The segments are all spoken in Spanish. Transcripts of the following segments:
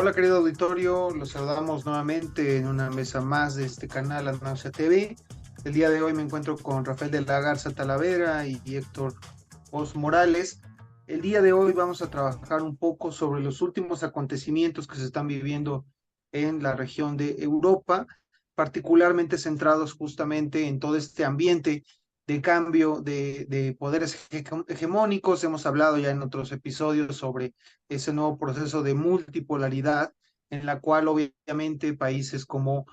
Hola querido auditorio, los saludamos nuevamente en una mesa más de este canal Atnausia TV. El día de hoy me encuentro con Rafael de la Garza Talavera y Héctor Os Morales. El día de hoy vamos a trabajar un poco sobre los últimos acontecimientos que se están viviendo en la región de Europa, particularmente centrados justamente en todo este ambiente de cambio de poderes hegemónicos. Hemos hablado ya en otros episodios sobre ese nuevo proceso de multipolaridad en la cual obviamente países como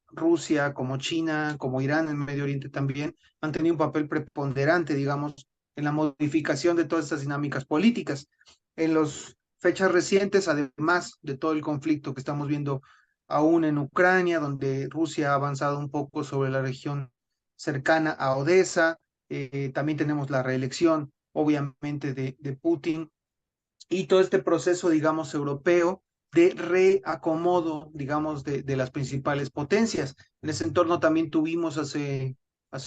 Rusia, como China, como Irán en Medio Oriente también han tenido un papel preponderante, digamos, en la modificación de todas estas dinámicas políticas. En las fechas recientes, además de todo el conflicto que estamos viendo aún en Ucrania, donde Rusia ha avanzado un poco sobre la región cercana a Odessa, también tenemos la reelección, obviamente, de Putin y todo este proceso, digamos, europeo de reacomodo, digamos, de las principales potencias. En ese entorno también tuvimos hace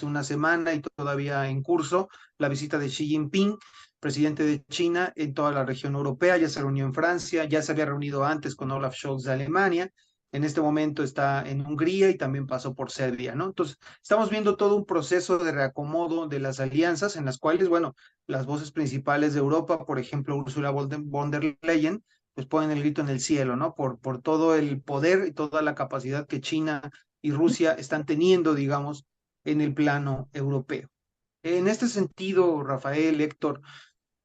una semana y todavía en curso la visita de Xi Jinping, presidente de China, en toda la región europea. Ya se reunió en Francia, ya se había reunido antes con Olaf Scholz de Alemania. En este momento está en Hungría y también pasó por Serbia, ¿no? Entonces, estamos viendo todo un proceso de reacomodo de las alianzas en las cuales, bueno, las voces principales de Europa, por ejemplo, Ursula von der Leyen, pues ponen el grito en el cielo, ¿no? Por todo el poder y toda la capacidad que China y Rusia están teniendo, digamos, en el plano europeo. En este sentido, Rafael, Héctor,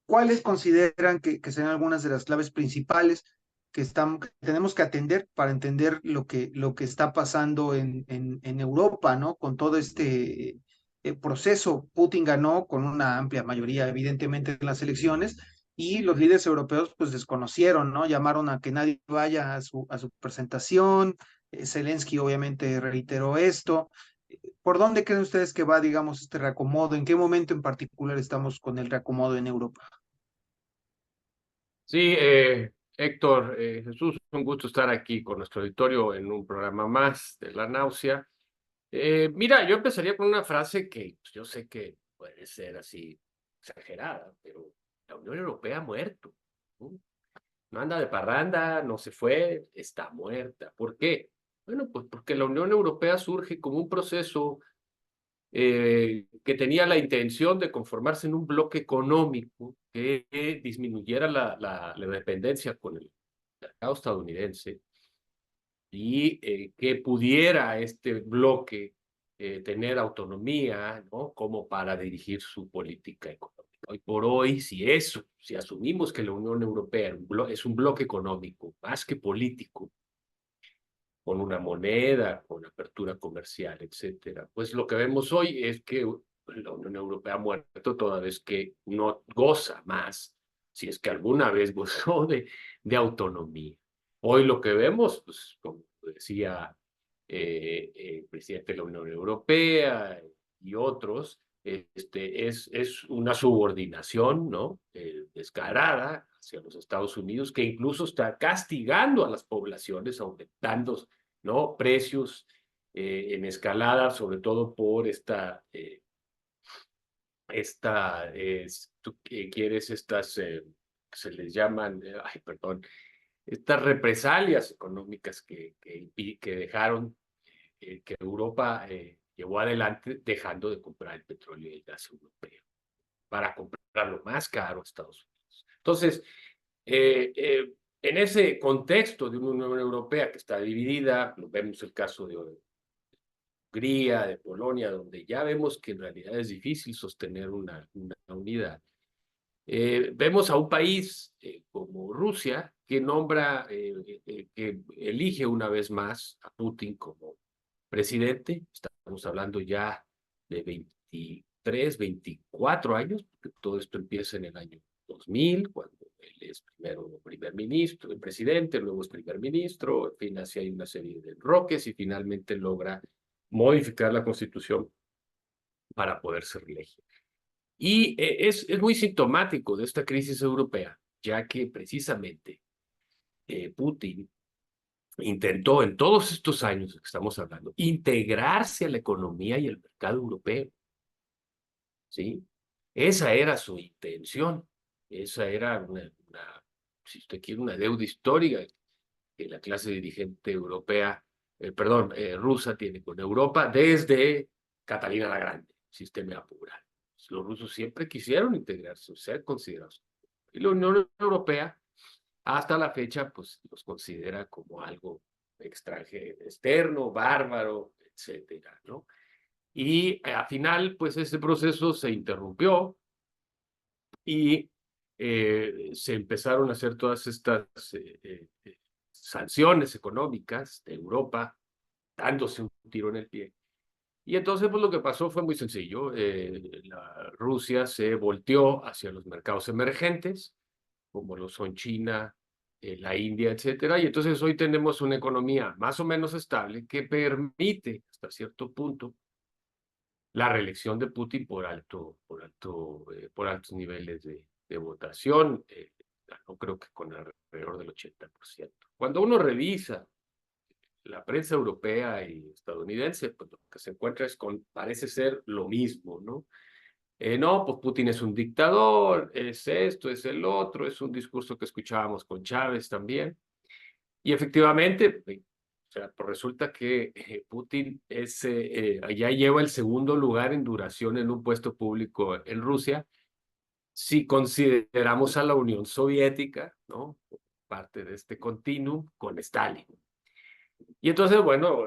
¿cuáles consideran que serán algunas de las claves principales que tenemos que atender para entender lo que está pasando en Europa, ¿no? Con todo este proceso. Putin ganó con una amplia mayoría, evidentemente, en las elecciones, y los líderes europeos pues desconocieron, ¿no? Llamaron a que nadie vaya a su presentación. Zelensky obviamente reiteró esto. ¿Por dónde creen ustedes que va, digamos, este reacomodo? ¿En qué momento en particular estamos con el reacomodo en Europa? Sí, Héctor, Jesús, un gusto estar aquí con nuestro auditorio en un programa más de La Náusea. Mira, yo empezaría con una frase que pues, yo sé que puede ser así exagerada, pero la Unión Europea ha muerto, ¿no? No anda de parranda, no se fue, está muerta. ¿Por qué? Bueno, pues porque la Unión Europea surge como un proceso que tenía la intención de conformarse en un bloque económico que disminuyera la dependencia con el mercado estadounidense y que pudiera este bloque tener autonomía, ¿no? Como para dirigir su política económica. Hoy por hoy, si asumimos que la Unión Europea es un bloque económico más que político, con una moneda, con apertura comercial, etcétera. Pues lo que vemos hoy es que la Unión Europea ha muerto toda vez que no goza más, si es que alguna vez gozó de autonomía. Hoy lo que vemos, pues como decía el presidente de la Unión Europea y otros, es una subordinación, ¿no? Descarada hacia los Estados Unidos, que incluso está castigando a las poblaciones, aumentando, ¿no? Precios en escalada, sobre todo por tú quieres estas, se les llaman, ay, perdón, estas represalias económicas que dejaron, que Europa llevó adelante dejando de comprar el petróleo y el gas europeo para comprarlo más caro a Estados Unidos. Entonces, en ese contexto de una Unión Europea que está dividida, vemos el caso de Hungría, de Polonia, donde ya vemos que en realidad es difícil sostener una unidad. Vemos a un país como Rusia que que elige una vez más a Putin como presidente. Estamos hablando ya de 23, 24 años, porque todo esto empieza en el año 2000, cuando él es primero primer ministro, el presidente, luego es primer ministro, en fin, así hay una serie de enroques y finalmente logra modificar la constitución para poder ser reelegir. Y es muy sintomático de esta crisis europea, ya que precisamente Putin intentó en todos estos años de que estamos hablando integrarse a la economía y el mercado europeo, ¿sí? Esa era su intención, esa era si usted quiere, una deuda histórica que la clase dirigente europea, rusa tiene con Europa desde Catalina la Grande, sistema apurado. Los rusos siempre quisieron integrarse, ser considerados. Y la Unión Europea, hasta la fecha, pues los considera como algo extranjero, externo, bárbaro, etcétera, ¿no? Y al final, pues ese proceso se interrumpió y se empezaron a hacer todas estas sanciones económicas de Europa, dándose un tiro en el pie. Y entonces, pues lo que pasó fue muy sencillo. Rusia se volteó hacia los mercados emergentes, como lo son China, la India, etcétera. Y entonces hoy tenemos una economía más o menos estable que permite, hasta cierto punto, la reelección de Putin por altos niveles de votación. No creo que con alrededor del 80%. Cuando uno revisa la prensa europea y estadounidense, pues lo que se encuentra parece ser lo mismo, ¿no? No, pues Putin es un dictador, es esto, es el otro, es un discurso que escuchábamos con Chávez también. Y efectivamente, o sea, pues resulta que Putin ya lleva el segundo lugar en duración en un puesto público en Rusia, si consideramos a la Unión Soviética, ¿no? Parte de este continuum con Stalin. Y entonces, bueno,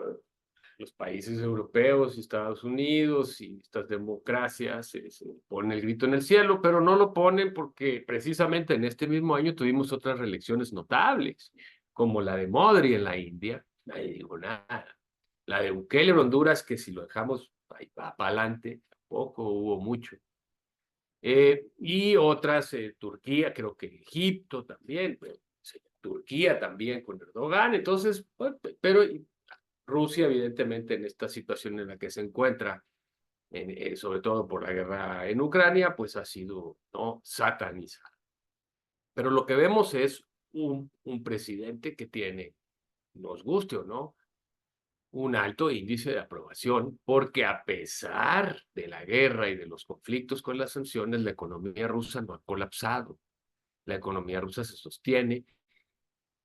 los países europeos y Estados Unidos y estas democracias se ponen el grito en el cielo, pero no lo ponen porque precisamente en este mismo año tuvimos otras reelecciones notables, como la de Modi en la India, nadie dijo nada. La de Bukele en Honduras, que si lo dejamos ahí va para adelante, tampoco hubo mucho. Y otras, Turquía, creo que Egipto también, Turquía también con Erdogan, entonces, pero Rusia, evidentemente, en esta situación en la que se encuentra, sobre todo por la guerra en Ucrania, pues ha sido, ¿no?, satanizada. Pero lo que vemos es un presidente que tiene, nos guste o no, un alto índice de aprobación, porque a pesar de la guerra y de los conflictos con las sanciones, la economía rusa no ha colapsado. La economía rusa se sostiene,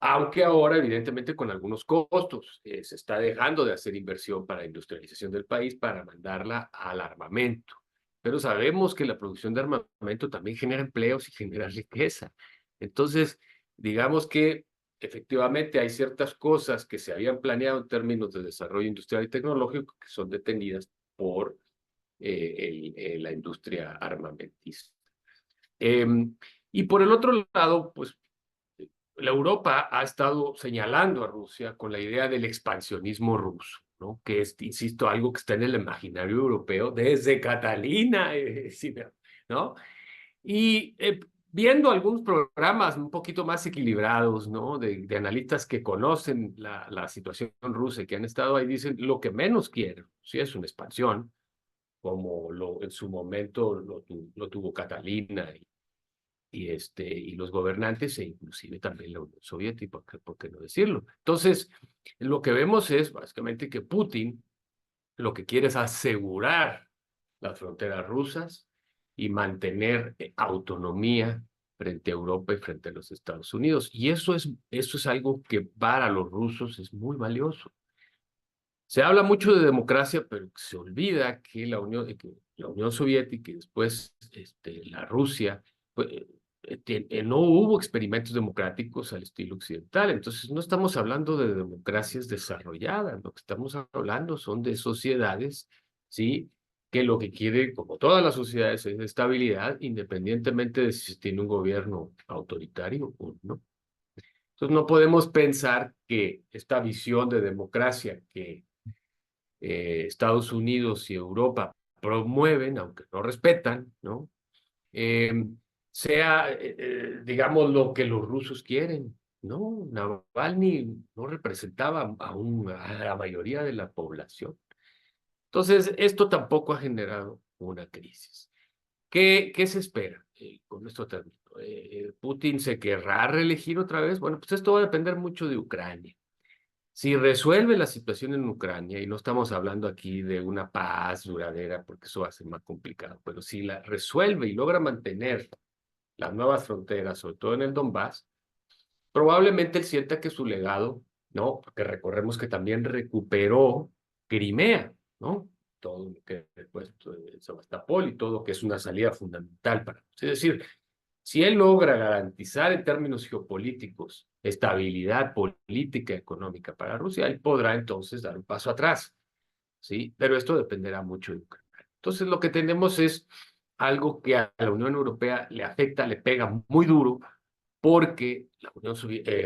aunque ahora, evidentemente, con algunos costos. Se está dejando de hacer inversión para la industrialización del país para mandarla al armamento. Pero sabemos que la producción de armamento también genera empleos y genera riqueza. Entonces, digamos que efectivamente hay ciertas cosas que se habían planeado en términos de desarrollo industrial y tecnológico que son detenidas por la industria armamentista. Y por el otro lado, pues la Europa ha estado señalando a Rusia con la idea del expansionismo ruso, ¿no? Que es, insisto, algo que está en el imaginario europeo desde Catalina, ¿no? Y viendo algunos programas un poquito más equilibrados, ¿no? De analistas que conocen la situación rusa y que han estado ahí, dicen lo que menos quieren, sí, es una expansión, como en su momento lo tuvo Catalina y los gobernantes e inclusive también la Unión Soviética, ¿por qué no decirlo? Entonces, lo que vemos es básicamente que Putin lo que quiere es asegurar las fronteras rusas y mantener autonomía frente a Europa y frente a los Estados Unidos. Y eso es algo que para los rusos es muy valioso. Se habla mucho de democracia, pero se olvida que la Unión Soviética y después la Rusia, pues, no hubo experimentos democráticos al estilo occidental. Entonces, no estamos hablando de democracias desarrolladas, lo que estamos hablando son de sociedades, ¿sí?, que lo que quiere, como todas las sociedades, es estabilidad, independientemente de si se tiene un gobierno autoritario o no. Entonces, no podemos pensar que esta visión de democracia que Estados Unidos y Europa promueven, aunque no respetan, ¿no? Sea, digamos, lo que los rusos quieren, ¿no? Navalny no representaba a la mayoría de la población. Entonces, esto tampoco ha generado una crisis. ¿Qué se espera? Con esto termino. ¿Putin se querrá reelegir otra vez? Bueno, pues esto va a depender mucho de Ucrania. Si resuelve la situación en Ucrania, y no estamos hablando aquí de una paz duradera, porque eso va a ser más complicado, pero si la resuelve y logra mantener las nuevas fronteras, sobre todo en el Donbass, probablemente él sienta que su legado, ¿no? Porque recordemos que también recuperó Crimea, ¿no? Todo lo que después Sebastopol y todo, que es una salida fundamental para. Es decir, si él logra garantizar en términos geopolíticos estabilidad política y económica para Rusia, él podrá entonces dar un paso atrás, ¿sí? Pero esto dependerá mucho de Ucrania. Entonces, lo que tenemos es algo que a la Unión Europea le afecta, le pega muy duro, porque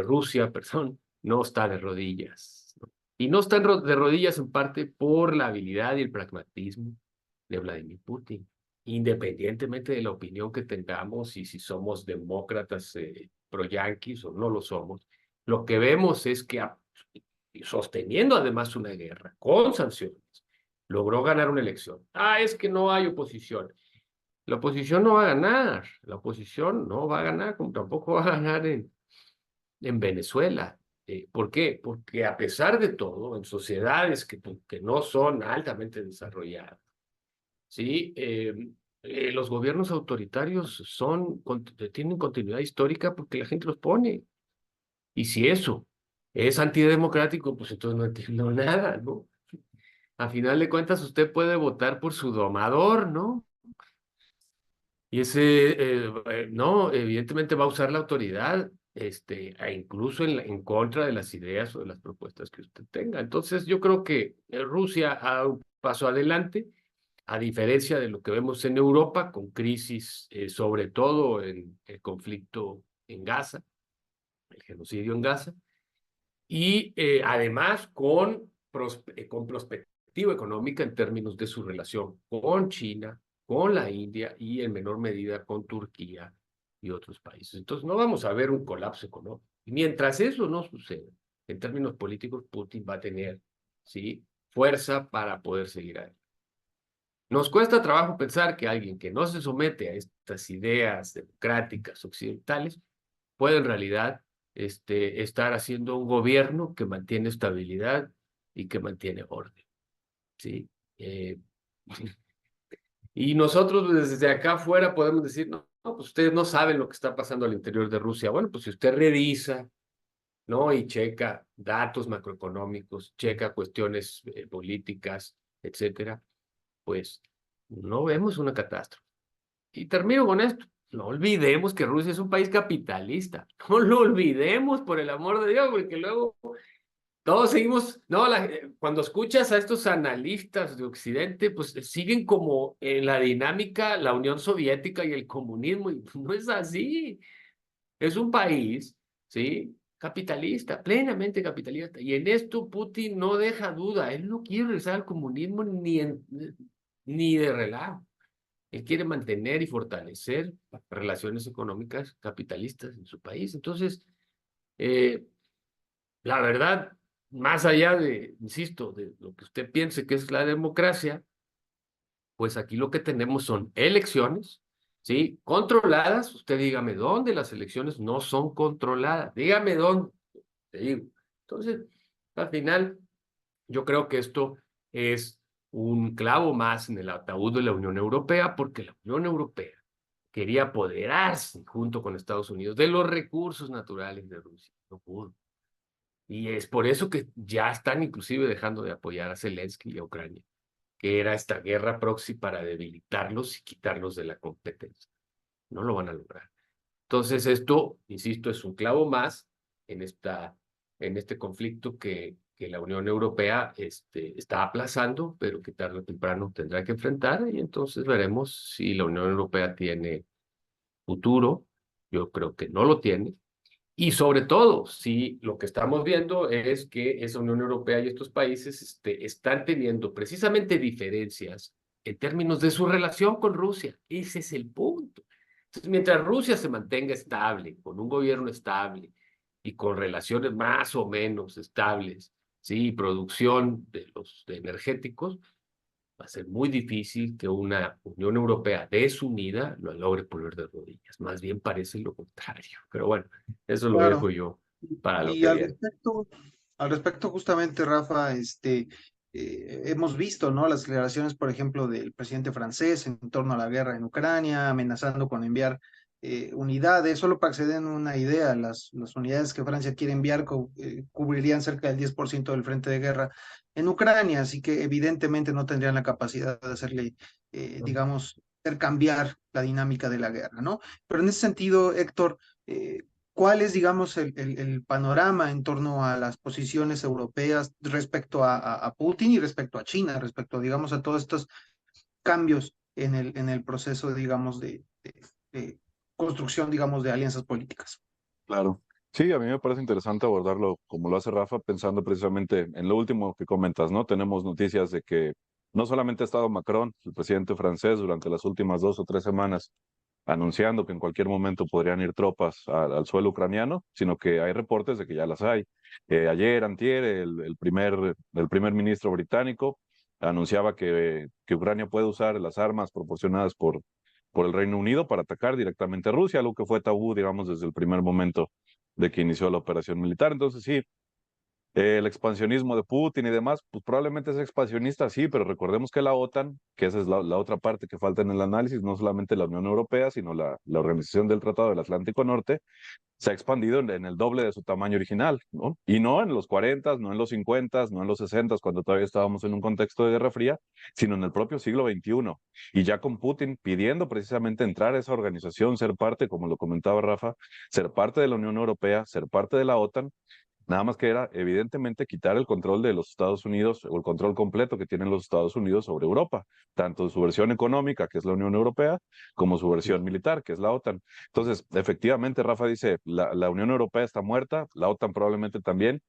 Rusia, perdón, no está de rodillas, ¿no? Y no está de rodillas en parte por la habilidad y el pragmatismo de Vladimir Putin, independientemente de la opinión que tengamos y si somos demócratas pro-yanquis o no lo somos. Lo que vemos es que sosteniendo además una guerra con sanciones, logró ganar una elección. Es que no hay oposición. La oposición no va a ganar, la oposición no va a ganar, como tampoco va a ganar en Venezuela. ¿Por qué? Porque a pesar de todo, en sociedades que no son altamente desarrolladas, ¿sí? Los gobiernos autoritarios tienen continuidad histórica porque la gente los pone. Y si eso es antidemocrático, pues entonces no entiendo nada, ¿no? A final de cuentas, usted puede votar por su domador, ¿no? Y no, evidentemente va a usar la autoridad, e incluso en contra de las ideas o de las propuestas que usted tenga. Entonces, yo creo que Rusia ha dado un paso adelante, a diferencia de lo que vemos en Europa, con crisis, sobre todo en el conflicto en Gaza, el genocidio en Gaza, y además con perspectiva económica en términos de su relación con China, con la India y en menor medida con Turquía y otros países. Entonces no vamos a ver un colapso económico. Y mientras eso no suceda, en términos políticos, Putin va a tener, ¿sí?, fuerza para poder seguir adelante. Nos cuesta trabajo pensar que alguien que no se somete a estas ideas democráticas occidentales puede en realidad estar haciendo un gobierno que mantiene estabilidad y que mantiene orden, ¿sí? Y nosotros desde acá afuera podemos decir, no, no, pues ustedes no saben lo que está pasando al interior de Rusia. Bueno, pues si usted revisa, ¿no? Y checa datos macroeconómicos, checa cuestiones políticas, etcétera, pues no vemos una catástrofe. Y termino con esto. No olvidemos que Rusia es un país capitalista. No lo olvidemos, por el amor de Dios, porque luego todos seguimos, no, cuando escuchas a estos analistas de Occidente, pues siguen como en la dinámica la Unión Soviética y el comunismo, y no es así. Es un país, ¿sí? Capitalista, plenamente capitalista. Y en esto Putin no deja duda. Él no quiere regresar al comunismo ni de relajo. Él quiere mantener y fortalecer relaciones económicas capitalistas en su país. Entonces, eh, la verdad, más allá de, insisto, de lo que usted piense que es la democracia, pues aquí lo que tenemos son elecciones, ¿sí? Controladas. Usted dígame dónde las elecciones no son controladas. Dígame dónde, te digo. Entonces, al final, yo creo que esto es un clavo más en el ataúd de la Unión Europea, porque la Unión Europea quería apoderarse junto con Estados Unidos de los recursos naturales de Rusia. No pudo. Y es por eso que ya están inclusive dejando de apoyar a Zelensky y a Ucrania, que era esta guerra proxy para debilitarlos y quitarlos de la competencia. No lo van a lograr. Entonces esto, insisto, es un clavo más en este conflicto que la Unión Europea está aplazando, pero que tarde o temprano tendrá que enfrentar, y entonces veremos si la Unión Europea tiene futuro. Yo creo que no lo tiene. Y sobre todo, si lo que estamos viendo es que esa Unión Europea y estos países están teniendo precisamente diferencias en términos de su relación con Rusia. Ese es el punto. Entonces, mientras Rusia se mantenga estable, con un gobierno estable y con relaciones más o menos estables, sí, producción de energéticos, va a ser muy difícil que una Unión Europea desunida lo logre poner de rodillas. Más bien parece lo contrario. Pero bueno, eso lo dejo Claro. yo para lo Y que viene. al respecto justamente, Rafa, hemos visto, ¿no? Las declaraciones, por ejemplo, del presidente francés en torno a la guerra en Ucrania, amenazando con enviar unidades. Solo para que se den una idea, las unidades que Francia quiere enviar cubrirían cerca del 10% del frente de guerra en Ucrania, así que evidentemente no tendrían la capacidad de hacerle, digamos, hacer cambiar la dinámica de la guerra, ¿no? Pero en ese sentido, Héctor, ¿cuál es, digamos, el panorama en torno a las posiciones europeas respecto a Putin y respecto a China, respecto, digamos, a todos estos cambios en el proceso, digamos, de construcción, digamos, de alianzas políticas? Claro. Sí, a mí me parece interesante abordarlo como lo hace Rafa, pensando precisamente en lo último que comentas, ¿no? Tenemos noticias de que no solamente ha estado Macron, el presidente francés, durante las últimas 2 o 3 semanas, anunciando que en cualquier momento podrían ir tropas suelo ucraniano, sino que hay reportes de que ya las hay. Ayer, antier, el primer ministro británico anunciaba que Ucrania puede usar las armas proporcionadas por el Reino Unido para atacar directamente a Rusia, algo que fue tabú, digamos, desde el primer momento de que inició la operación militar. Entonces, sí, el expansionismo de Putin y demás, pues probablemente es expansionista, sí, pero recordemos que la OTAN, que esa es la otra parte que falta en el análisis, no solamente la Unión Europea, sino la Organización del Tratado del Atlántico Norte, se ha expandido en el doble de su tamaño original, ¿no? Y no en los 40, no en los 50, no en los 60, cuando todavía estábamos en un contexto de Guerra Fría, sino en el propio siglo XXI. Y ya con Putin pidiendo precisamente entrar a esa organización, ser parte, como lo comentaba Rafa, ser parte de la Unión Europea, ser parte de la OTAN. Nada más que era, evidentemente, quitar el control de los Estados Unidos o el control completo que tienen los Estados Unidos sobre Europa, tanto su versión económica, que es la Unión Europea, como su versión militar, que es la OTAN. Entonces, efectivamente, Rafa dice, la Unión Europea está muerta, la OTAN probablemente también,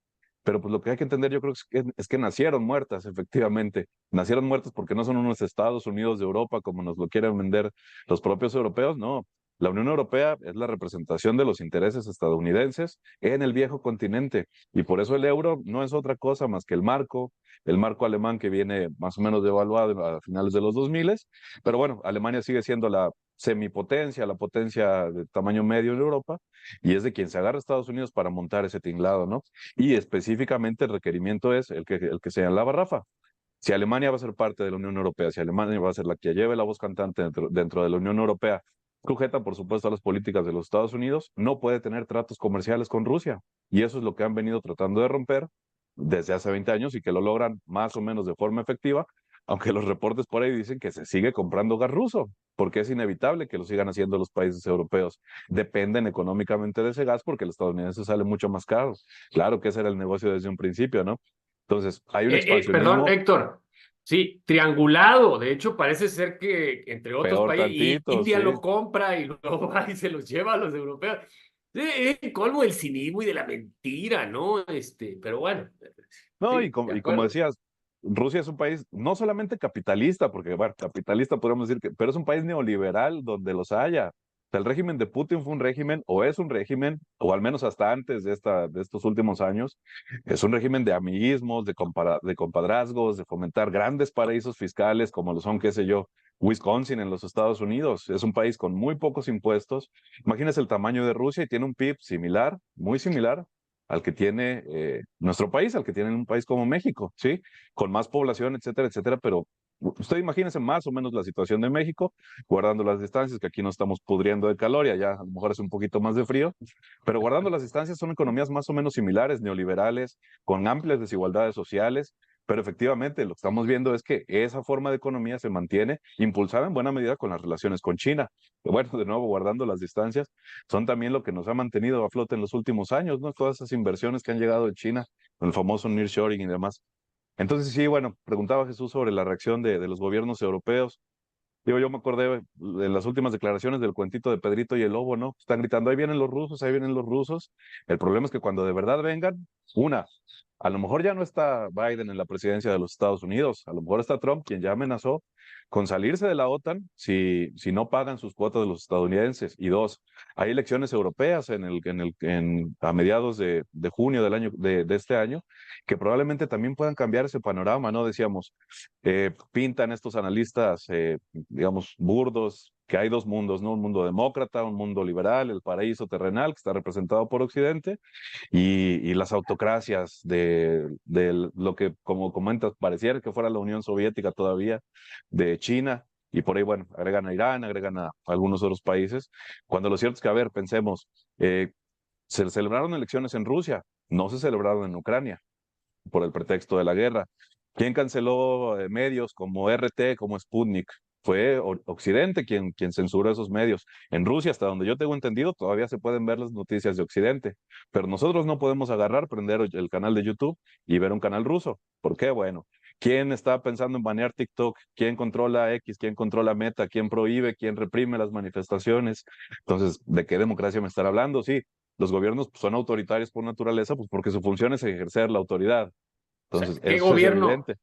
pero pues lo que hay que entender yo creo es que nacieron muertas, efectivamente. Nacieron muertas porque no son unos Estados Unidos de Europa como nos lo quieren vender los propios europeos, no. La Unión Europea es la representación de los intereses estadounidenses en el viejo continente y por eso el euro no es otra cosa más que el marco alemán que viene más o menos devaluado a finales de los 2000, pero bueno, Alemania sigue siendo la semipotencia, la potencia de tamaño medio en Europa y es de quien se agarra Estados Unidos para montar ese tinglado, ¿no? Y específicamente el requerimiento es el que señalaba Rafa. Si Alemania va a ser parte de la Unión Europea, si Alemania va a ser la que lleve la voz cantante dentro de la Unión Europea, sujeta por supuesto a las políticas de los Estados Unidos, no puede tener tratos comerciales con Rusia. Y eso es lo que han venido tratando de romper desde hace 20 años y que lo logran más o menos de forma efectiva, aunque los reportes por ahí dicen que se sigue comprando gas ruso, porque es inevitable que lo sigan haciendo los países europeos. Dependen económicamente de ese gas porque el estadounidense sale mucho más caro. Claro que ese era el negocio desde un principio, ¿no? Entonces, hay un Perdón, expansionismo Héctor. Sí, triangulado. De hecho, parece ser que entre otros peor países, y tantito, India sí. lo compra y luego va y se los lleva a los europeos. Es el colmo del cinismo y de la mentira, ¿no? Pero bueno, No, y sí, como, de y como acuerdo. decías, Rusia es un país no solamente capitalista, porque, bueno, capitalista podríamos decir que, pero es un país neoliberal donde los haya. O sea, el régimen de Putin fue un régimen, o es un régimen, o al menos hasta antes de estos últimos años, es un régimen de amiguismos, de compadrazgos, de fomentar grandes paraísos fiscales, como lo son, qué sé yo, Wisconsin en los Estados Unidos. Es un país con muy pocos impuestos. Imagínese el tamaño de Rusia y tiene un PIB similar, muy similar al que tiene nuestro país, al que tiene un país como México, ¿sí? Con más población, etcétera, etcétera, pero usted imagínese más o menos la situación de México, guardando las distancias, que aquí no estamos pudriendo de calor y allá a lo mejor es un poquito más de frío, pero guardando las distancias son economías más o menos similares, neoliberales, con amplias desigualdades sociales, pero efectivamente lo que estamos viendo es que esa forma de economía se mantiene impulsada en buena medida con las relaciones con China. Bueno, de nuevo, guardando las distancias, son también lo que nos ha mantenido a flote en los últimos años, ¿no? Todas esas inversiones que han llegado de China, con el famoso nearshoring y demás. Entonces, sí, bueno, preguntaba Jesús sobre la reacción de los gobiernos europeos. Digo, yo me acordé de las últimas declaraciones del cuentito de Pedrito y el Lobo, ¿no? Están gritando, ahí vienen los rusos, ahí vienen los rusos. El problema es que cuando de verdad vengan, a lo mejor ya no está Biden en la presidencia de los Estados Unidos, a lo mejor está Trump, quien ya amenazó con salirse de la OTAN si no pagan sus cuotas de los estadounidenses. Y dos, hay elecciones europeas a mediados de junio de este año, que probablemente también puedan cambiar ese panorama, ¿no? Decíamos, pintan estos analistas, digamos, burdos, que hay dos mundos, ¿no? Un mundo demócrata, un mundo liberal, el paraíso terrenal, que está representado por Occidente, y las autocracias de lo que, como comentas, pareciera que fuera la Unión Soviética todavía, de China, y por ahí, bueno, agregan a Irán, agregan a algunos otros países, cuando lo cierto es que, a ver, pensemos, se celebraron elecciones en Rusia, no se celebraron en Ucrania por el pretexto de la guerra. ¿Quién canceló medios como RT, como Sputnik? Fue Occidente quien censuró esos medios. En Rusia, hasta donde yo tengo entendido, todavía se pueden ver las noticias de Occidente, pero nosotros no podemos agarrar, prender el canal de YouTube y ver un canal ruso. ¿Por qué? Bueno, ¿quién está pensando en banear TikTok? ¿Quién controla X? ¿Quién controla Meta? ¿Quién prohíbe? ¿Quién reprime las manifestaciones? Entonces, ¿de qué democracia me estará hablando? Sí, los gobiernos pues, son autoritarios por naturaleza, pues porque su función es ejercer la autoridad. O sea, Entonces, eso es evidente.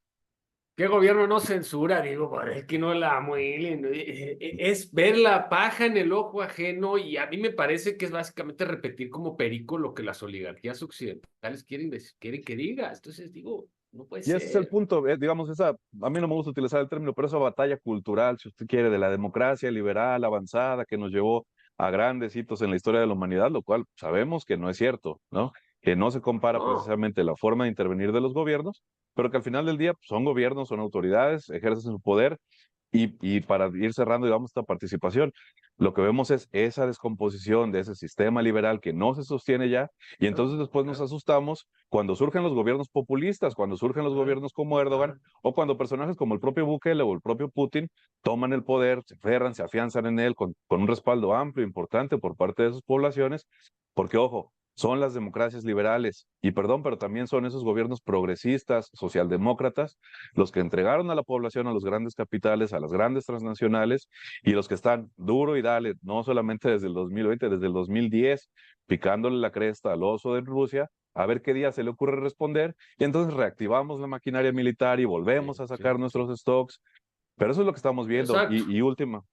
qué gobierno no censura? Digo, "Pues, es que no la muelen". Es ver la paja en el ojo ajeno y a mí me parece que es básicamente repetir como perico lo que las oligarquías occidentales quieren que digas. Entonces digo, no puede Y ese es el ser. punto, digamos, a mí no me gusta utilizar el término, pero esa batalla cultural, si usted quiere, de la democracia liberal avanzada que nos llevó a grandes hitos en la historia de la humanidad, lo cual sabemos que no es cierto, ¿no? Que no se compara No, precisamente la forma de intervenir de los gobiernos, pero que al final del día pues, son gobiernos, son autoridades, ejercen su poder y para ir cerrando, digamos, esta participación, lo que vemos es esa descomposición de ese sistema liberal que no se sostiene ya, y entonces después nos asustamos cuando surgen los gobiernos populistas, cuando surgen los gobiernos como Erdogan, o cuando personajes como el propio Bukele o el propio Putin toman el poder, se aferran, se afianzan en él con un respaldo amplio, importante por parte de sus poblaciones, porque ojo, son las democracias liberales, y perdón, pero también son esos gobiernos progresistas, socialdemócratas, los que entregaron a la población a los grandes capitales, a las grandes transnacionales, y los que están duro y dale, no solamente desde el 2020, desde el 2010, picándole la cresta al oso de Rusia, a ver qué día se le ocurre responder, y entonces reactivamos la maquinaria militar y volvemos sí, a sí, sacar sí. nuestros stocks, pero eso es lo que estamos viendo. Exacto. Y última,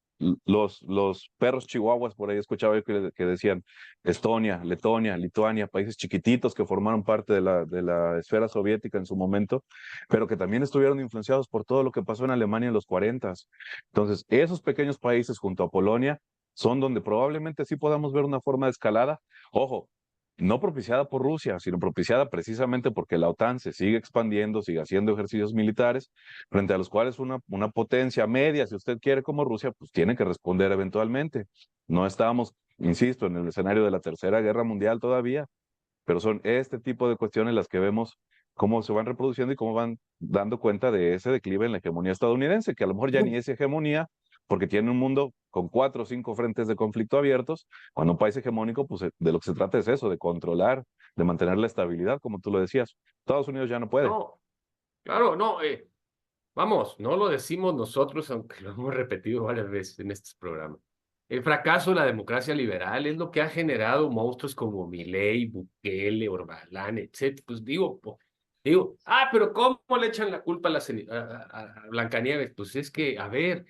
los perros chihuahuas, por ahí escuchaba yo que decían Estonia, Letonia, Lituania, países chiquititos que formaron parte de la esfera soviética en su momento, pero que también estuvieron influenciados por todo lo que pasó en Alemania en los 40. Entonces, esos pequeños países junto a Polonia son donde probablemente sí podamos ver una forma de escalada. Ojo, no propiciada por Rusia, sino propiciada precisamente porque la OTAN se sigue expandiendo, sigue haciendo ejercicios militares, frente a los cuales una potencia media, si usted quiere, como Rusia, pues tiene que responder eventualmente. No estamos, insisto, en el escenario de la Tercera Guerra Mundial todavía, pero son este tipo de cuestiones las que vemos cómo se van reproduciendo y cómo van dando cuenta de ese declive en la hegemonía estadounidense, que a lo mejor ya ni es hegemonía, porque tiene un mundo con 4 o 5 frentes de conflicto abiertos, cuando un país hegemónico, pues de lo que se trata es eso, de controlar, de mantener la estabilidad, como tú lo decías. Estados Unidos ya no puede. No, claro, no. Vamos, no lo decimos nosotros, aunque lo hemos repetido varias veces en estos programas. El fracaso de la democracia liberal es lo que ha generado monstruos como Milei, Bukele, Orbán, etcétera. Pues pero ¿cómo le echan la culpa a, a Blancanieves? Pues es que, a ver,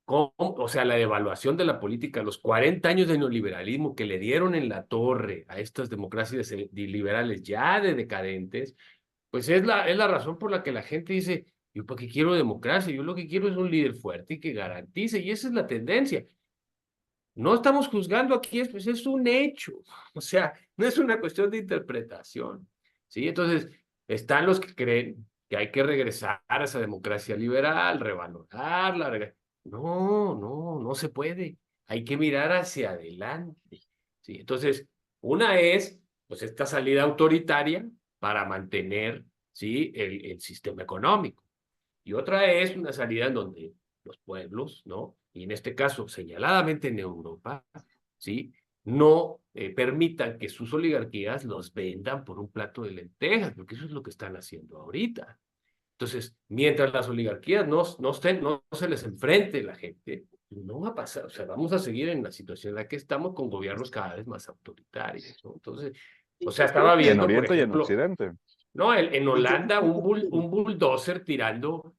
o sea, la devaluación de la política, los 40 años de neoliberalismo que le dieron en la torre a estas democracias liberales ya de decadentes, pues es la razón por la que la gente dice, yo para qué quiero democracia, yo lo que quiero es un líder fuerte y que garantice, y esa es la tendencia. No estamos juzgando aquí, pues es un hecho, o sea, no es una cuestión de interpretación, ¿sí? Entonces, están los que creen que hay que regresar a esa democracia liberal, revalorarla. No, no, no se puede. Hay que mirar hacia adelante, ¿sí? Entonces, una es, pues, esta salida autoritaria para mantener, ¿sí? El sistema económico. Y otra es una salida en donde los pueblos, ¿no? Y en este caso, señaladamente en Europa, ¿sí? No permitan que sus oligarquías los vendan por un plato de lentejas, porque eso es lo que están haciendo ahorita. Entonces, mientras las oligarquías no se les enfrente la gente, no va a pasar, o sea, vamos a seguir en la situación en la que estamos con gobiernos cada vez más autoritarios, ¿no? Entonces, o sea, Y creo estaba que En viendo, por Oriente y en ejemplo, Occidente. no, en yo Holanda creo un bulldozer tirando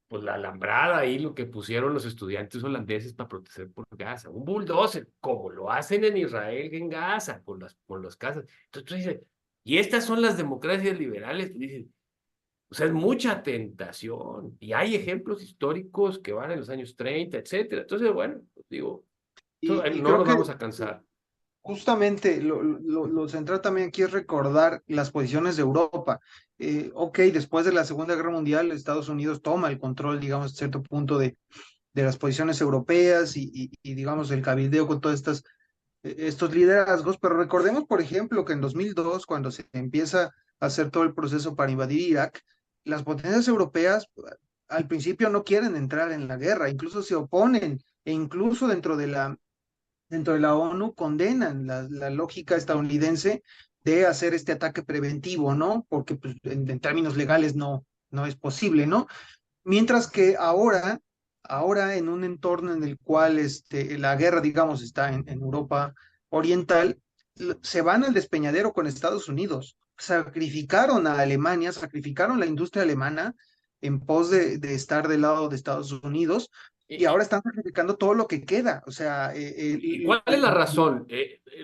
pues la alambrada ahí, lo que pusieron los estudiantes holandeses para proteger por Gaza. Un bulldozer, como lo hacen en Israel, en Gaza, con las casas. Entonces tú dices, y estas son las democracias liberales. Tú dices, o sea, es mucha tentación. Y hay ejemplos históricos que van en los años 30, etcétera. Entonces, bueno, pues digo, y no creo nos que vamos a cansar. Justamente lo central también aquí es recordar las posiciones de Europa. Ok, después de la Segunda Guerra Mundial, Estados Unidos toma el control, digamos, a cierto punto de las posiciones europeas y digamos, el cabildeo con todas estos liderazgos, pero recordemos, por ejemplo, que en 2002, cuando se empieza a hacer todo el proceso para invadir Irak, las potencias europeas al principio no quieren entrar en la guerra, incluso se oponen, e incluso dentro de la ONU condenan la lógica estadounidense de hacer este ataque preventivo, ¿no? Porque pues, en términos legales no es posible, ¿no? Mientras que ahora en un entorno en el cual la guerra, digamos, está en Europa Oriental, se van al despeñadero con Estados Unidos. Sacrificaron a Alemania, sacrificaron la industria alemana en pos de estar del lado de Estados Unidos y ¿Y, ahora están sacrificando todo lo que queda. O sea, y cuál es la razón?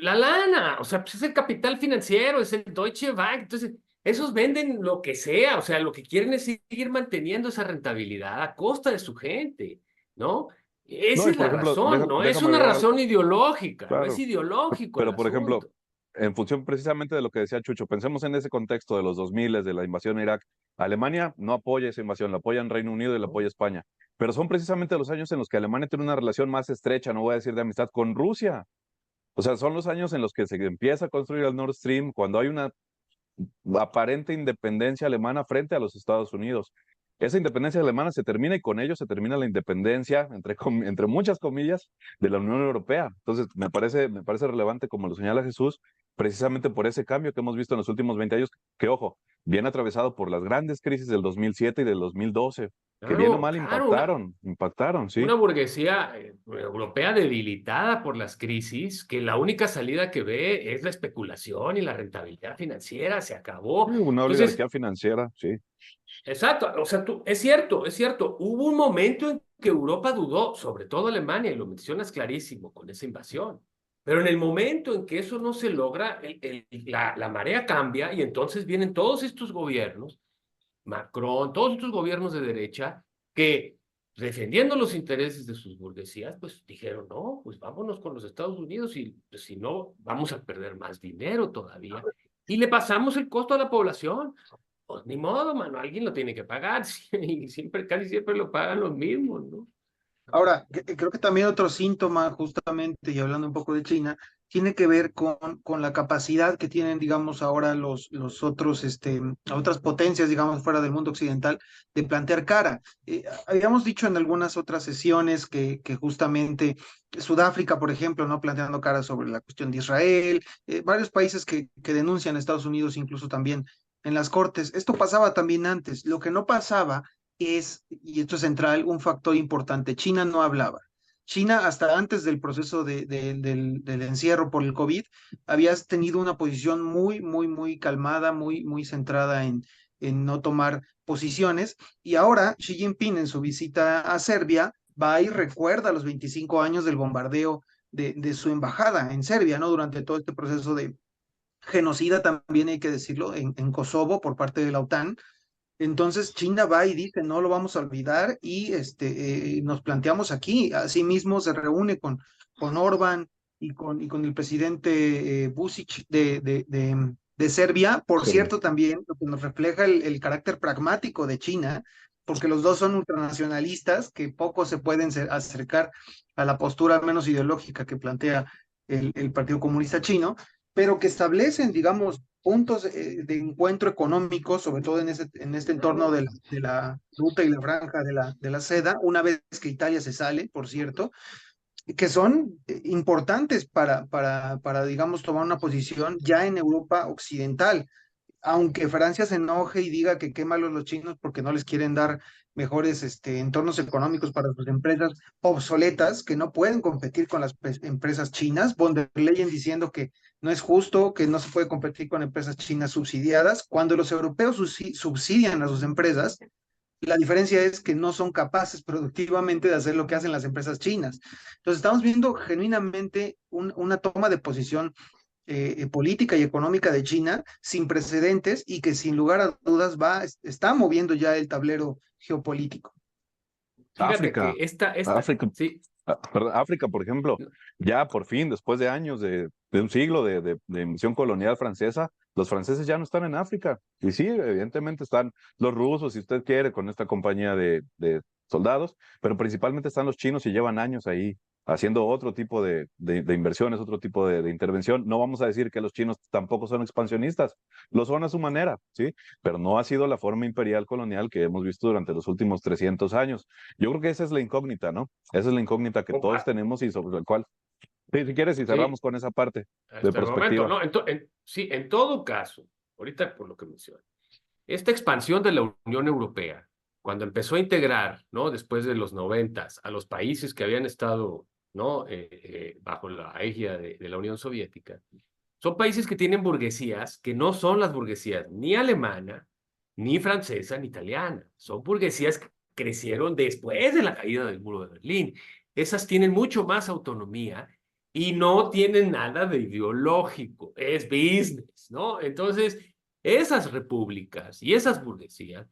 La lana, o sea, pues es el capital financiero, es el Deutsche Bank, entonces esos venden lo que sea, o sea, lo que quieren es seguir manteniendo esa rentabilidad a costa de su gente, ¿no? No, Esa y es por la ejemplo, razón, no es déjame una agregar, razón ideológica, no es claro, ideológico el pero por ejemplo, asunto. en función precisamente de lo que decía Chucho, pensemos en ese contexto de los 2000, de la invasión a Irak. Alemania no apoya esa invasión, la apoya en Reino Unido y la apoya España. Pero son precisamente los años en los que Alemania tiene una relación más estrecha, no voy a decir de amistad, con Rusia. O sea, son los años en los que se empieza a construir el Nord Stream, cuando hay una aparente independencia alemana frente a los Estados Unidos. Esa independencia alemana se termina y con ello se termina la independencia, entre muchas comillas, de la Unión Europea. Entonces, me parece relevante, como lo señala Jesús, precisamente por ese cambio que hemos visto en los últimos 20 años, que, ojo, viene atravesado por las grandes crisis del 2007 y del 2012, que bien o Claro, mal claro, impactaron, sí. una burguesía europea debilitada por las crisis, que la única salida que ve es la especulación y la rentabilidad financiera, se acabó. Una Entonces, oligarquía financiera, sí. exacto, o sea, es cierto, hubo un momento en que Europa dudó, sobre todo Alemania, y lo mencionas clarísimo con esa invasión, pero en el momento en que eso no se logra, la marea cambia y entonces vienen todos estos gobiernos, Macron, todos estos gobiernos de derecha, que defendiendo los intereses de sus burguesías, pues dijeron, no, pues vámonos con los Estados Unidos y pues, si no, vamos a perder más dinero todavía. Y le pasamos el costo a la población. Pues ni modo, mano, alguien lo tiene que pagar, y siempre, casi siempre lo pagan los mismos, ¿no? Ahora, creo que también otro síntoma, justamente, y hablando un poco de China, tiene que ver con la capacidad que tienen, digamos, ahora los otros, otras potencias, digamos, fuera del mundo occidental, de plantear cara. Habíamos dicho en algunas otras sesiones que justamente Sudáfrica, por ejemplo, ¿no? Planteando cara sobre la cuestión de Israel, varios países que denuncian a Estados Unidos, incluso también en las cortes. Esto pasaba también antes. Lo que no pasaba y esto es central, un factor importante. China no hablaba. China, hasta antes del proceso del encierro por el COVID, había tenido una posición muy calmada, muy centrada en no tomar posiciones. Y ahora Xi Jinping, en su visita a Serbia, va y recuerda los 25 años del bombardeo de su embajada en Serbia, ¿no? Durante todo este proceso de genocida, también hay que decirlo, en Kosovo por parte de la OTAN. Entonces China va y dice, no lo vamos a olvidar y nos planteamos aquí. Asimismo se reúne con Orbán y con el presidente Vučić de Serbia. Por Serbia. cierto, también lo que nos refleja el carácter pragmático de China, porque los dos son ultranacionalistas que poco se pueden acercar a la postura menos ideológica que plantea el Partido Comunista Chino, pero que establecen, digamos, puntos de encuentro económicos, sobre todo en este entorno de la ruta y la franja de la seda, una vez que Italia se sale, por cierto, que son importantes para, digamos, tomar una posición ya en Europa occidental. Aunque Francia se enoje y diga que qué malos los chinos porque no les quieren dar mejores entornos económicos para sus empresas obsoletas que no pueden competir con las empresas chinas, von der Leyen diciendo que no es justo, que no se puede competir con empresas chinas subsidiadas, cuando los europeos subsidian a sus empresas, la diferencia es que no son capaces productivamente de hacer lo que hacen las empresas chinas. Entonces estamos viendo genuinamente una toma de posición política y económica de China sin precedentes y que sin lugar a dudas está moviendo ya el tablero geopolítico. Fíjate África, que África, sí, Perdón, África, por ejemplo, ya por fin, después de años de de un siglo de invasión colonial francesa, los franceses ya no están en África. Y sí, evidentemente están los rusos, si usted quiere, con esta compañía de soldados, pero principalmente están los chinos y llevan años ahí haciendo otro tipo de inversiones, otro tipo de intervención. No vamos a decir que los chinos tampoco son expansionistas, lo son a su manera, ¿sí? Pero no ha sido la forma imperial colonial que hemos visto durante los últimos 300 años. Yo creo que esa es la incógnita, ¿no? Esa es la incógnita que todos tenemos y sobre la cual, sí, si quieres, y Sí, cerramos con esa parte de hasta el momento, perspectiva. ¿no? Sí, en todo caso, ahorita por lo que mencioné, esta expansión de la Unión Europea, cuando empezó a integrar, ¿no? Después de los 90 a los países que habían estado, ¿no? Bajo la égida de la Unión Soviética, son países que tienen burguesías que no son las burguesías ni alemana, ni francesa, ni italiana. Son burguesías que crecieron después de la caída del muro de Berlín. Esas tienen mucho más autonomía y no tienen nada de ideológico. Es business, ¿no? Entonces, esas repúblicas y esas burguesías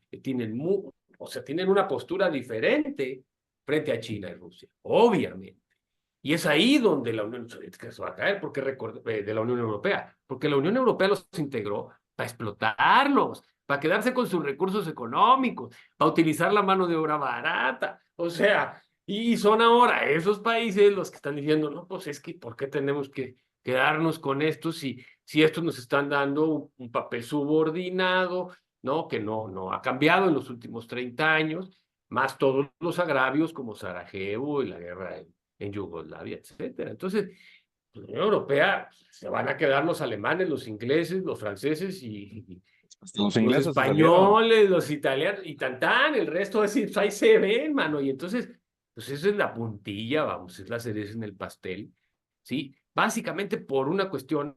o sea, tienen una postura diferente frente a China y Rusia, obviamente. Y es ahí donde la Unión Soviética se va a caer, de la Unión Europea, porque la Unión Europea los integró para explotarlos, para quedarse con sus recursos económicos, para utilizar la mano de obra barata. O sea, y son ahora esos países los que están diciendo, no, pues es que, ¿por qué tenemos que quedarnos con esto si estos nos están dando un papel subordinado, ¿no? Que no ha cambiado en los últimos 30 años, más todos los agravios como Sarajevo y la guerra en Yugoslavia, etcétera. Entonces, la Unión Europea se van a quedar los alemanes, los ingleses, los franceses y Los los ingleses se salieron. españoles, los italianos y tantán, el resto así, pues ahí se ven, mano. Y entonces, pues eso es la puntilla, vamos, es la cereza en el pastel, ¿sí? Básicamente por una cuestión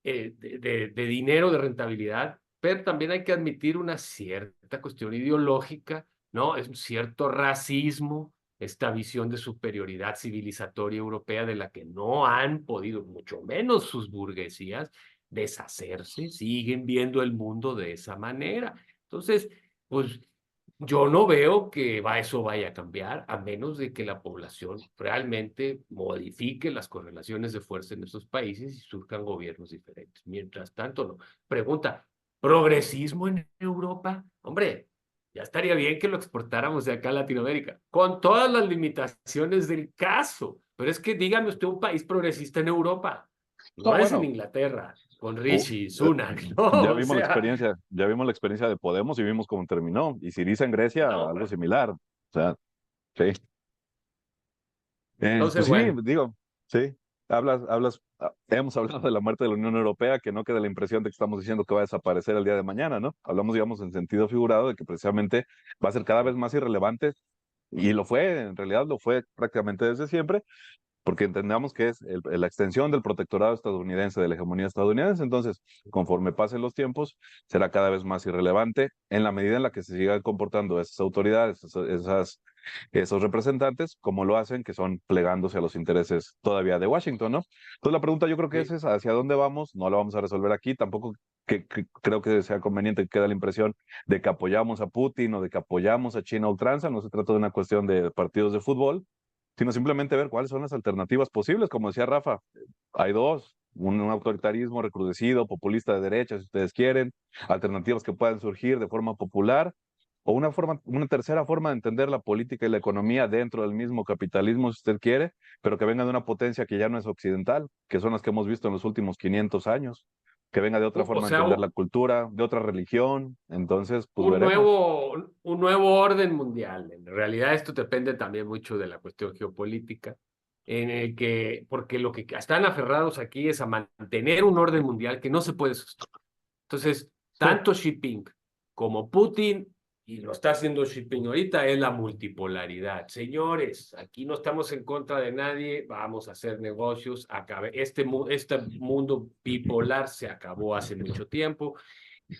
de dinero, de rentabilidad, pero también hay que admitir una cierta cuestión ideológica, ¿no? Es un cierto racismo, esta visión de superioridad civilizatoria europea de la que no han podido, mucho menos sus burguesías, deshacerse, siguen viendo el mundo de esa manera. Entonces, pues yo no veo que eso vaya a cambiar a menos de que la población realmente modifique las correlaciones de fuerza en esos países y surjan gobiernos diferentes. Mientras tanto, no. Pregunta, ¿progresismo en Europa? Hombre, ya estaría bien que lo exportáramos de acá a Latinoamérica, con todas las limitaciones del caso. Pero es que dígame usted un país progresista en Europa. No No, es en bueno, Inglaterra, con uh, Rishi eh, Sunak, ¿no? O sea, ya vimos la experiencia de Podemos y vimos cómo terminó. Y Siriza en Grecia, no, algo bueno. similar. O sea, sí. Entonces, Pues sí, bueno, digo, sí. Hemos hablado de la muerte de la Unión Europea, que no queda la impresión de que estamos diciendo que va a desaparecer el día de mañana, ¿no? Hablamos, digamos, en sentido figurado de que precisamente va a ser cada vez más irrelevante, y lo fue, en realidad lo fue prácticamente desde siempre, porque entendamos que es la extensión del protectorado estadounidense, de la hegemonía estadounidense. Entonces, conforme pasen los tiempos, será cada vez más irrelevante en la medida en la que se sigan comportando esas autoridades, esos representantes, como lo hacen, que son plegándose a los intereses todavía de Washington, ¿no? Entonces, la pregunta yo creo que sí. es hacia dónde vamos. No la vamos a resolver aquí, tampoco que creo que sea conveniente que quede la impresión de que apoyamos a Putin o de que apoyamos a China a ultranza. No se trata de una cuestión de partidos de fútbol, sino simplemente ver cuáles son las alternativas posibles. Como decía Rafa, hay dos: un autoritarismo recrudecido, populista de derecha, si ustedes quieren, alternativas que puedan surgir de forma popular, o una tercera forma de entender la política y la economía dentro del mismo capitalismo, si usted quiere, pero que venga de una potencia que ya no es occidental, que son las que hemos visto en los últimos 500 años, que venga de otra O forma de sea, entender la cultura, de otra religión. Entonces, pues un veremos. nuevo orden mundial. En realidad esto depende también mucho de la cuestión geopolítica, en el que, porque lo que están aferrados aquí es a mantener un orden mundial que no se puede sostener. Entonces, Sí. tanto Xi Jinping como Putin, y lo está haciendo Xi Jinping ahorita, es la multipolaridad. Señores, aquí no estamos en contra de nadie, vamos a hacer negocios. Este mundo bipolar se acabó hace mucho tiempo.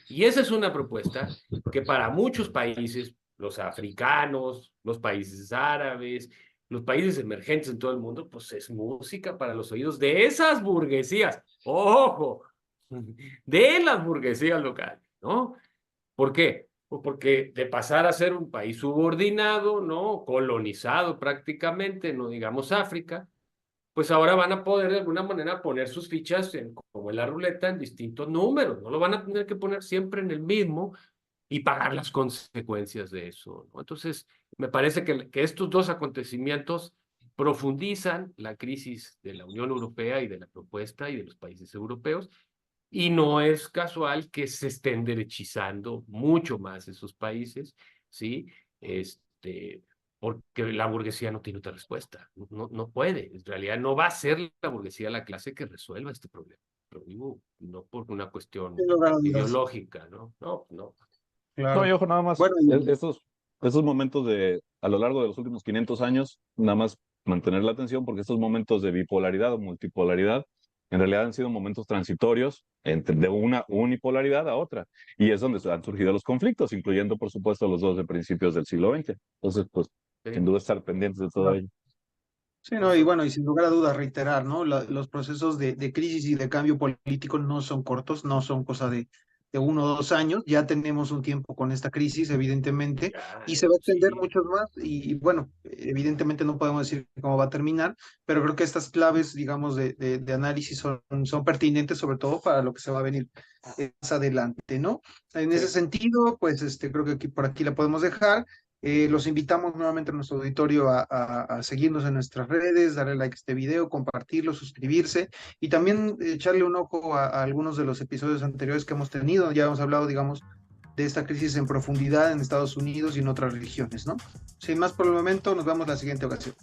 Y esa es una propuesta que para muchos países, los africanos, los países árabes, los países emergentes en todo el mundo, pues es música para los oídos de esas burguesías. ¡Ojo! De las burguesías locales, ¿no? ¿Por qué? Pues porque de pasar a ser un país subordinado, ¿no? Colonizado prácticamente, no digamos África, pues ahora van a poder de alguna manera poner sus fichas como en la ruleta en distintos números, no lo van a tener que poner siempre en el mismo y pagar las consecuencias de eso, ¿no? Entonces, me parece que estos dos acontecimientos profundizan la crisis de la Unión Europea y de la propuesta y de los países europeos, y no es casual que se estén derechizando mucho más esos países, ¿sí? Porque la burguesía no tiene otra respuesta, no puede, en realidad no va a ser la burguesía la clase que resuelva este problema, lo digo no por una cuestión Sin lugar a dudas. ideológica, ¿no? No. No, y Claro. ojo, nada más, Bueno, estos momentos a lo largo de los últimos 500 años, nada más mantener la atención, porque estos momentos de bipolaridad o multipolaridad, en realidad han sido momentos transitorios de una unipolaridad a otra, y es donde han surgido los conflictos, incluyendo, por supuesto, los dos de principios del siglo XX. Entonces, pues, sin duda estar pendientes de todo ello. sí, no, y bueno, y sin lugar a dudas reiterar, ¿no? Los procesos de crisis y de cambio político no son cortos, no son cosa de 1 o 2 años, ya tenemos un tiempo con esta crisis, evidentemente, y se va a extender Sí. muchos más, y bueno, evidentemente no podemos decir cómo va a terminar, pero creo que estas claves, digamos, de análisis son pertinentes, sobre todo para lo que se va a venir más adelante, ¿no? En ese sentido, pues creo que por aquí la podemos dejar. Los invitamos nuevamente a nuestro auditorio a seguirnos en nuestras redes, darle like a este video, compartirlo, suscribirse y también echarle un ojo a algunos de los episodios anteriores que hemos tenido. Ya hemos hablado, digamos, de esta crisis en profundidad en Estados Unidos y en otras regiones, ¿no? Sin más por el momento, nos vemos la siguiente ocasión.